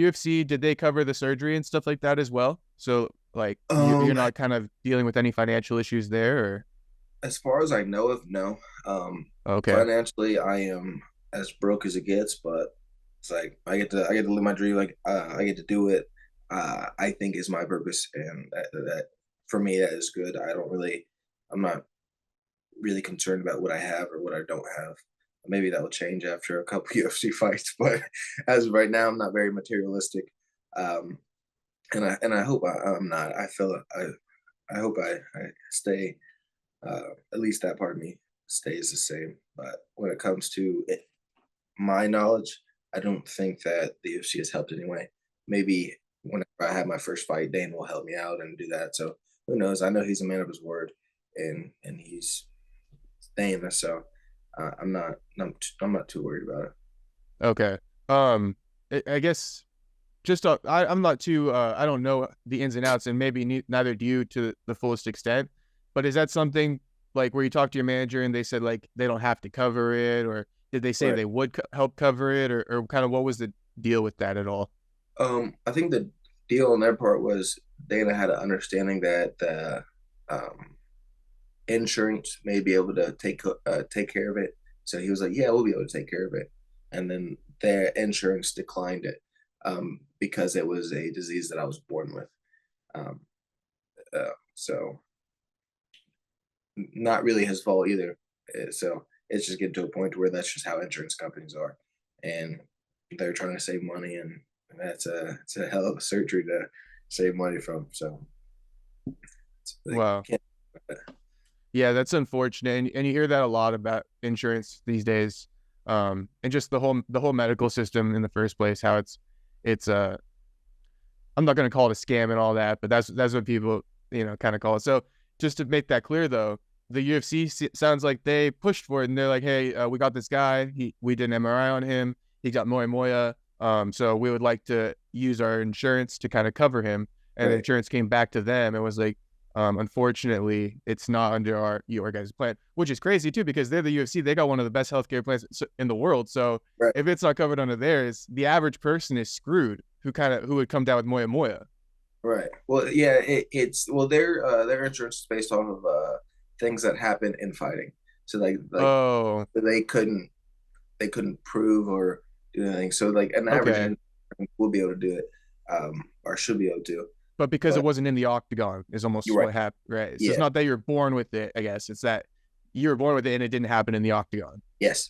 UFC, did they cover the surgery and stuff like that as well? So like you're Um, not kind of dealing with any financial issues there, or as far as I know of, no. okay, Financially, I am as broke as it gets, but it's like I get to live my dream. Like I get to do it. I think is my purpose, and that for me that is good. I'm not really concerned about what I have or what I don't have. Maybe that will change after a couple UFC fights, but as of right now, I'm not very materialistic. Um, and I hope I'm not. I hope I stay. At least that part of me stays the same. But when it comes to my knowledge, I don't think that the UFC has helped anyway. Maybe whenever I have my first fight, Dane will help me out and do that. So who knows? I know he's a man of his word, and he's staying there. So I'm not too worried about it. okay. I guess just I'm not too I don't know the ins and outs, and maybe neither do you to the fullest extent. But is that something like where you talk to your manager and they said like they don't have to cover it, or did they say Right. they would help cover it, or kind of what was the deal with that at all? I think the deal on their part was Dana had an understanding that the um, insurance may be able to take care of it. So he was like, "Yeah, we'll be able to take care of it." And then their insurance declined it because it was a disease that I was born with. Um, so not really his fault either. So it's just getting to a point where that's just how insurance companies are, and they're trying to save money, and that's it's a hell of a surgery to save money from. So they Wow. can't. Yeah, that's unfortunate, and you hear that a lot about insurance these days, and just the whole medical system in the first place. How it's I'm not going to call it a scam and all that, but that's what people kind of call it. So just to make that clear, though, the UFC sounds like they pushed for it, and they're like, "Hey, we got this guy. We did an MRI on him. He got Moyamoya. So we would like to use our insurance to kind of cover him." And the Right. insurance came back to them and was like, "Unfortunately, it's not under your guys' plan," which is crazy too because they're the UFC. They got one of the best healthcare plans in the world. So Right. if it's not covered under theirs, the average person is screwed who would come down with Moyamoya. Right. Well, yeah, it's well their insurance is based off of things that happen in fighting. So like Oh, they couldn't prove or do anything. So like an average okay. intern will be able to do it, or should be able to. But because it But wasn't in the octagon is you're almost right. what happened, right? So it's Yeah. not that you're born with it, I guess. It's that you were born with it and it didn't happen in the octagon. Yes.